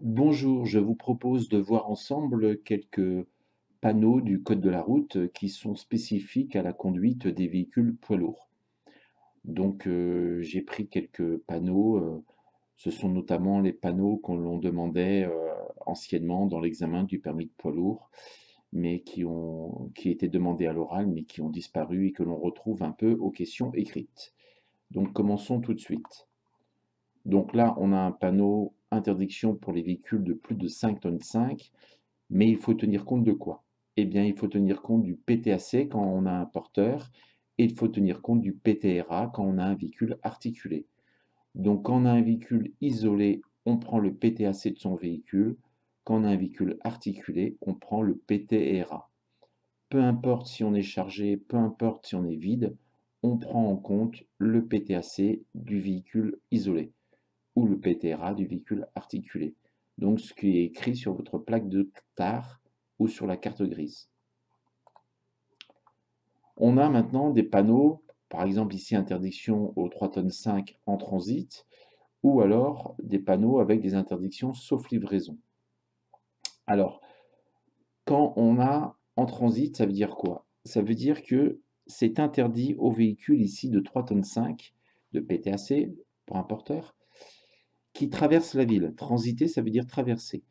Bonjour, je vous propose de voir ensemble quelques panneaux du code de la route qui sont spécifiques à la conduite des véhicules poids lourds. J'ai pris quelques panneaux, ce sont notamment les panneaux qu'on l'on demandait anciennement dans l'examen du permis de poids lourd, mais qui étaient demandés à l'oral, mais qui ont disparu et que l'on retrouve un peu aux questions écrites. Donc commençons tout de suite. Donc là, on a un panneau interdiction pour les véhicules de plus de 5 tonnes 5. Mais il faut tenir compte de quoi? Eh bien, il faut tenir compte du PTAC quand on a un porteur et il faut tenir compte du PTRA quand on a un véhicule articulé. Donc, quand on a un véhicule isolé, on prend le PTAC de son véhicule. Quand on a un véhicule articulé, on prend le PTRA. Peu importe si on est chargé, peu importe si on est vide, on prend en compte le PTAC du véhicule isolé ou le PTRA du véhicule articulé. Donc ce qui est écrit sur votre plaque de TAR ou sur la carte grise. On a maintenant des panneaux, par exemple ici interdiction aux 3 tonnes 5 en transit, ou alors des panneaux avec des interdictions sauf livraison. Alors, quand on a en transit, ça veut dire quoi? Ça veut dire que c'est interdit aux véhicules ici de 3 tonnes 5 de PTAC pour un porteur qui traverse la ville. Transiter, ça veut dire traverser.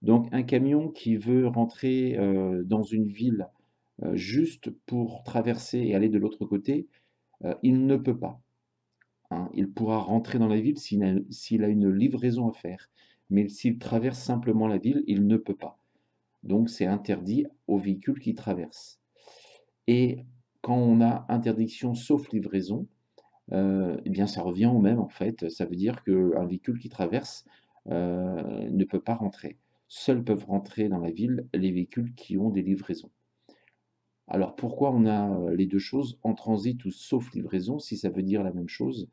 Donc un camion qui veut rentrer dans une ville juste pour traverser et aller de l'autre côté, il ne peut pas, hein. Il pourra rentrer dans la ville s'il a une livraison à faire. Mais s'il traverse simplement la ville, il ne peut pas. Donc c'est interdit aux véhicules qui traversent. Et quand on a interdiction sauf livraison, eh bien ça revient au même en fait. Ça veut dire qu'un véhicule qui traverse ne peut pas rentrer. Seuls peuvent rentrer dans la ville les véhicules qui ont des livraisons. Alors pourquoi on a les deux choses, en transit ou sauf livraison, si ça veut dire la même chose?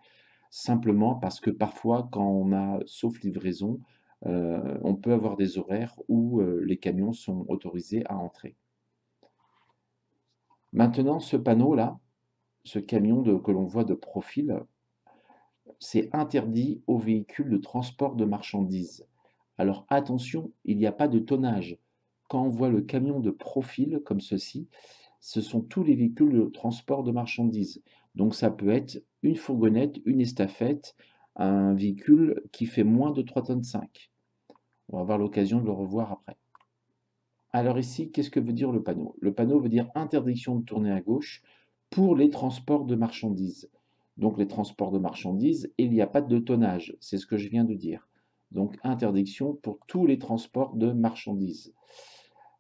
Simplement parce que parfois, quand on a sauf livraison, on peut avoir des horaires où les camions sont autorisés à entrer. Maintenant, ce panneau-là, ce camion que l'on voit de profil, c'est interdit aux véhicules de transport de marchandises. Alors attention, il n'y a pas de tonnage. Quand on voit le camion de profil comme ceci, ce sont tous les véhicules de transport de marchandises. Donc ça peut être une fourgonnette, une estafette, un véhicule qui fait moins de 3 tonnes 5. On va avoir l'occasion de le revoir après. Alors ici, qu'est-ce que veut dire le panneau? Le panneau veut dire interdiction de tourner à gauche pour les transports de marchandises. Donc les transports de marchandises, il n'y a pas de tonnage, c'est ce que je viens de dire. Donc interdiction pour tous les transports de marchandises,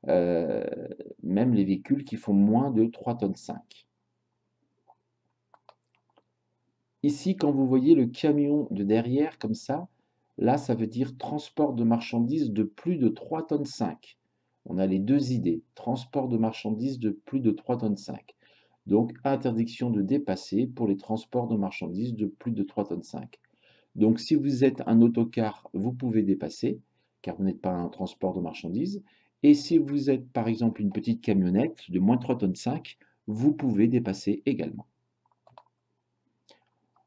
euh, même les véhicules qui font moins de 3 tonnes 5. Ici, quand vous voyez le camion de derrière comme ça, là, ça veut dire transport de marchandises de plus de 3 tonnes 5. On a les deux idées, transport de marchandises de plus de 3 tonnes 5. Donc, interdiction de dépasser pour les transports de marchandises de plus de 3 tonnes 5. Donc, si vous êtes un autocar, vous pouvez dépasser, car vous n'êtes pas un transport de marchandises. Et si vous êtes, par exemple, une petite camionnette de moins de 3 tonnes 5, vous pouvez dépasser également.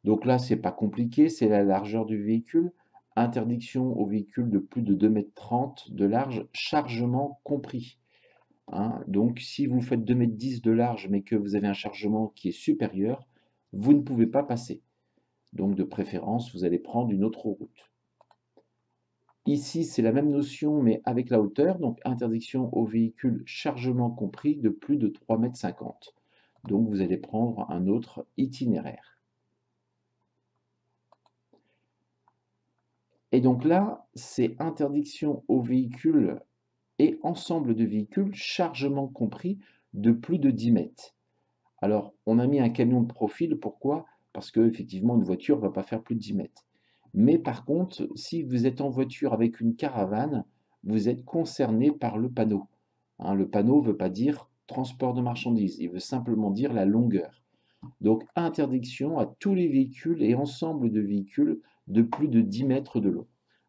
Donc là, c'est pas compliqué, c'est la largeur du véhicule. Interdiction aux véhicules de plus de 2,30 m de large, chargement compris, hein. Donc si vous faites 2,10 m de large, mais que vous avez un chargement qui est supérieur, vous ne pouvez pas passer. Donc de préférence, vous allez prendre une autre route. Ici, c'est la même notion, mais avec la hauteur. Donc interdiction aux véhicules chargement compris de plus de 3,50 m. Donc vous allez prendre un autre itinéraire. Et donc là, c'est interdiction aux véhicules et ensemble de véhicules, chargement compris, de plus de 10 mètres. Alors, on a mis un camion de profil, pourquoi? Parce qu'effectivement, une voiture ne va pas faire plus de 10 mètres. Mais par contre, si vous êtes en voiture avec une caravane, vous êtes concerné par le panneau, hein. Le panneau ne veut pas dire transport de marchandises, il veut simplement dire la longueur. Donc, interdiction à tous les véhicules et ensemble de véhicules de plus de 10 mètres de long.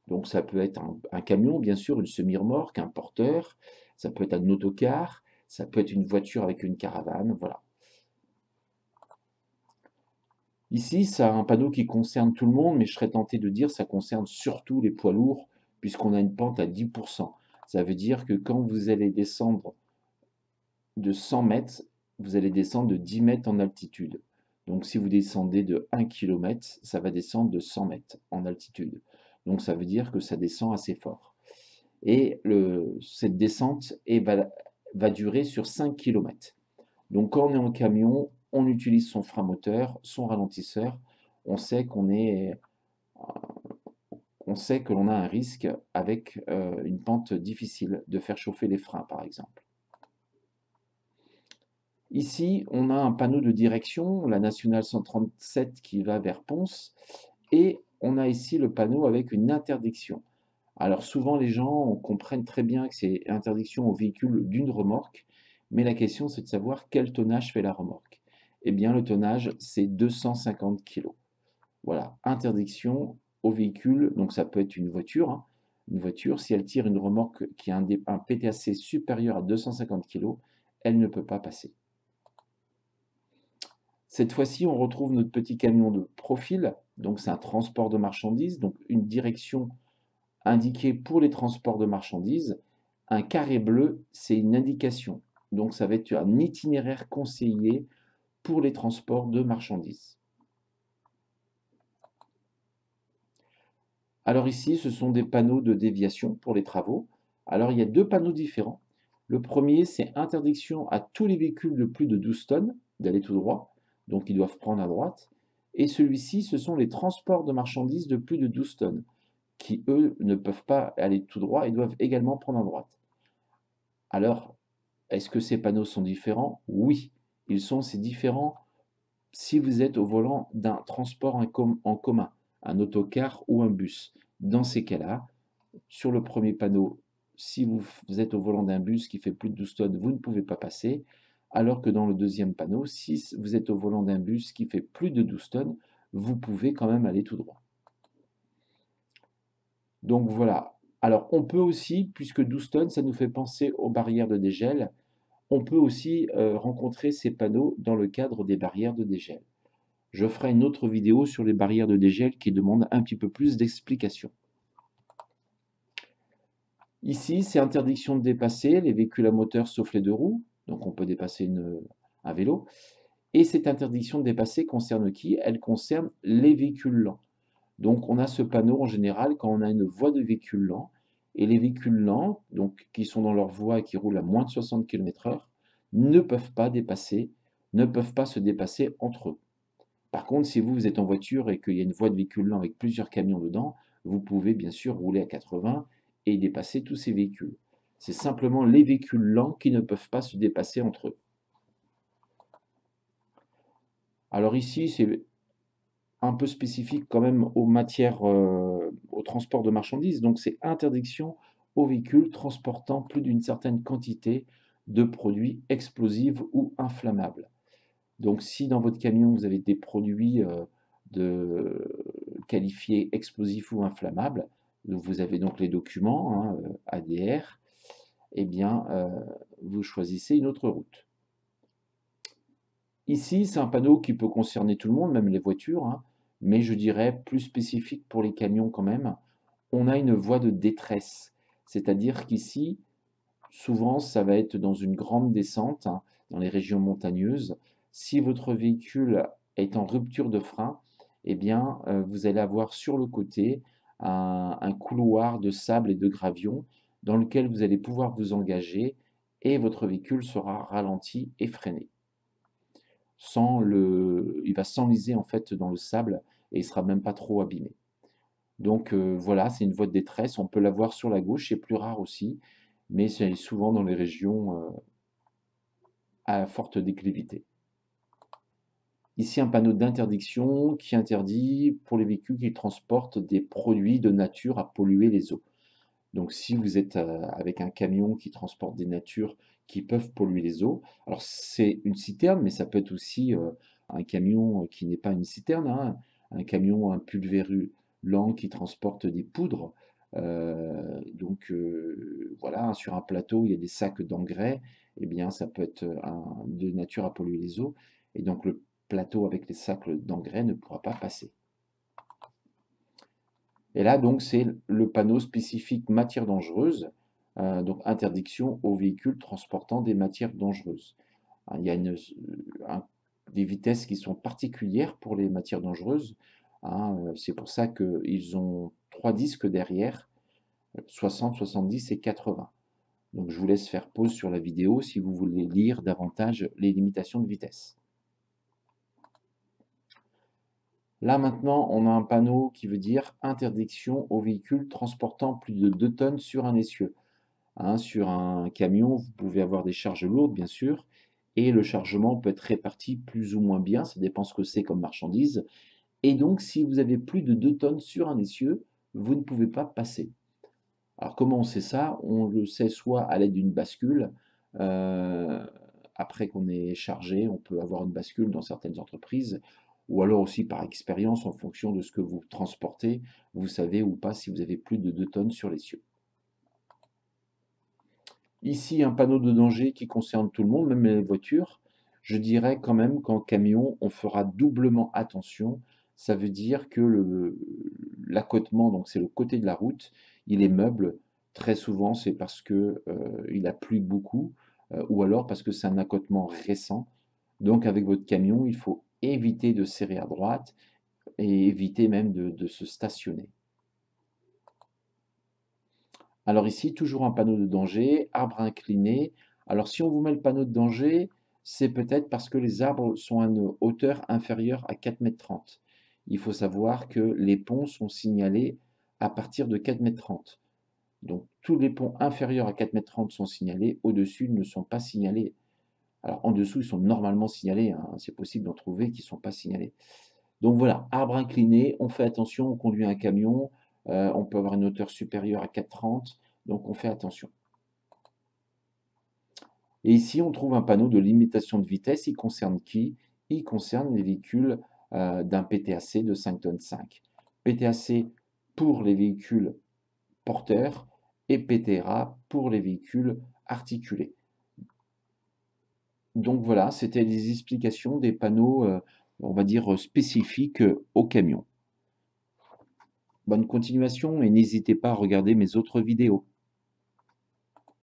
Donc, ça peut être un camion, bien sûr, une semi-remorque, un porteur, ça peut être un autocar, ça peut être une voiture avec une caravane, voilà. Ici, ça a un panneau qui concerne tout le monde, mais je serais tenté de dire que ça concerne surtout les poids lourds, puisqu'on a une pente à 10%. Ça veut dire que quand vous allez descendre de 100 mètres, vous allez descendre de 10 mètres en altitude. Donc si vous descendez de 1 km, ça va descendre de 100 mètres en altitude. Donc ça veut dire que ça descend assez fort. Et cette descente va durer sur 5 km. Donc quand on est en camion, on utilise son frein moteur, son ralentisseur. On sait on sait que l'on a un risque avec une pente difficile de faire chauffer les freins, par exemple. Ici, on a un panneau de direction, la nationale 137 qui va vers Pons, et on a ici le panneau avec une interdiction. Alors souvent, les gens comprennent très bien que c'est interdiction au véhicule d'une remorque, mais la question c'est de savoir quel tonnage fait la remorque. Eh bien, le tonnage, c'est 250 kg. Voilà, interdiction au véhicule, donc ça peut être une voiture. Une voiture, si elle tire une remorque qui a un PTAC supérieur à 250 kg, elle ne peut pas passer. Cette fois-ci, on retrouve notre petit camion de profil, donc c'est un transport de marchandises, donc une direction indiquée pour les transports de marchandises. Un carré bleu, c'est une indication, donc ça va être un itinéraire conseillé pour les transports de marchandises. Alors ici, ce sont des panneaux de déviation pour les travaux. Alors il y a deux panneaux différents. Le premier, c'est interdiction à tous les véhicules de plus de 12 tonnes d'aller tout droit, donc ils doivent prendre à droite. Et celui-ci, ce sont les transports de marchandises de plus de 12 tonnes, qui eux ne peuvent pas aller tout droit et doivent également prendre à droite. Alors, est-ce que ces panneaux sont différents? Oui, ils sont différents si vous êtes au volant d'un transport en commun, un autocar ou un bus. Dans ces cas-là, sur le premier panneau, si vous êtes au volant d'un bus qui fait plus de 12 tonnes, vous ne pouvez pas passer, alors que dans le deuxième panneau, si vous êtes au volant d'un bus qui fait plus de 12 tonnes, vous pouvez quand même aller tout droit. Donc voilà. Alors on peut aussi, puisque 12 tonnes, ça nous fait penser aux barrières de dégel, on peut aussi rencontrer ces panneaux dans le cadre des barrières de dégel. Je ferai une autre vidéo sur les barrières de dégel qui demande un petit peu plus d'explications. Ici, c'est interdiction de dépasser les véhicules à moteur sauf les deux roues, donc on peut dépasser un vélo. Et cette interdiction de dépasser concerne qui? Elle concerne les véhicules lents. Donc on a ce panneau en général quand on a une voie de véhicules lents, et les véhicules lents, donc qui sont dans leur voie et qui roulent à moins de 60 km/h, ne peuvent pas se dépasser entre eux. Par contre, si vous êtes en voiture et qu'il y a une voie de véhicule lent avec plusieurs camions dedans, vous pouvez bien sûr rouler à 80 et dépasser tous ces véhicules. C'est simplement les véhicules lents qui ne peuvent pas se dépasser entre eux. Alors ici, c'est un peu spécifique quand même aux matières, au transport de marchandises. Donc c'est interdiction aux véhicules transportant plus d'une certaine quantité de produits explosifs ou inflammables. Donc si dans votre camion vous avez des produits qualifiés explosifs ou inflammables, vous avez donc les documents ADR, eh bien vous choisissez une autre route. Ici, c'est un panneau qui peut concerner tout le monde, même les voitures, mais je dirais plus spécifique pour les camions quand même. On a une voie de détresse, c'est-à-dire qu'ici, souvent, ça va être dans une grande descente, dans les régions montagneuses. Si votre véhicule est en rupture de frein, eh bien, vous allez avoir sur le côté un couloir de sable et de gravion dans lequel vous allez pouvoir vous engager et votre véhicule sera ralenti et freiné. Il va s'enliser en fait dans le sable et il sera même pas trop abîmé. Donc voilà, c'est une voie de détresse. On peut la voir sur la gauche, c'est plus rare aussi, mais c'est souvent dans les régions à forte déclivité. Ici, un panneau d'interdiction qui interdit pour les véhicules qui transportent des produits de nature à polluer les eaux. Donc si vous êtes avec un camion qui transporte des natures qui peuvent polluer les eaux, alors c'est une citerne, mais ça peut être aussi un camion qui n'est pas une citerne, un camion, un pulvérulant qui transporte des poudres. Donc voilà, sur un plateau, il y a des sacs d'engrais, eh bien ça peut être de nature à polluer les eaux, et donc le plateau avec les sacs d'engrais ne pourra pas passer. Et là, donc, c'est le panneau spécifique matières dangereuses, donc interdiction aux véhicules transportant des matières dangereuses. Hein, il y a des vitesses qui sont particulières pour les matières dangereuses. Hein, c'est pour ça qu'ils ont 3 disques derrière, 60, 70 et 80. Donc je vous laisse faire pause sur la vidéo si vous voulez lire davantage les limitations de vitesse. Là maintenant, on a un panneau qui veut dire interdiction aux véhicules transportant plus de 2 tonnes sur un essieu. Hein, sur un camion, vous pouvez avoir des charges lourdes, bien sûr, et le chargement peut être réparti plus ou moins bien, ça dépend ce que c'est comme marchandise. Et donc, si vous avez plus de 2 tonnes sur un essieu, vous ne pouvez pas passer. Alors, comment on sait ça? On le sait soit à l'aide d'une bascule, euh, après qu'on ait chargé, on peut avoir une bascule dans certaines entreprises, ou alors aussi par expérience, en fonction de ce que vous transportez, vous savez ou pas si vous avez plus de 2 tonnes sur l'essieu. Ici, un panneau de danger qui concerne tout le monde, même les voitures. Je dirais quand même qu'en camion, on fera doublement attention. Ça veut dire que l'accotement, donc c'est le côté de la route, il est meuble. Très souvent, c'est parce que il a plu beaucoup, ou alors parce que c'est un accotement récent. Donc, avec votre camion, il faut éviter de serrer à droite et éviter même de se stationner. Alors ici, toujours un panneau de danger, arbre incliné. Alors si on vous met le panneau de danger, c'est peut-être parce que les arbres sont à une hauteur inférieure à 4,30 m. Il faut savoir que les ponts sont signalés à partir de 4,30 m. Donc tous les ponts inférieurs à 4,30 m sont signalés, au-dessus ne sont pas signalés. Alors en dessous, ils sont normalement signalés, hein. C'est possible d'en trouver qui ne sont pas signalés. Donc voilà, arbre incliné, on fait attention, on conduit un camion, on peut avoir une hauteur supérieure à 4,30, donc on fait attention. Et ici, on trouve un panneau de limitation de vitesse. Il concerne qui? Il concerne les véhicules d'un PTAC de 5 tonnes 5. PTAC pour les véhicules porteurs et PTRA pour les véhicules articulés. Donc voilà, c'était les explications des panneaux, on va dire, spécifiques aux camions. Bonne continuation et n'hésitez pas à regarder mes autres vidéos.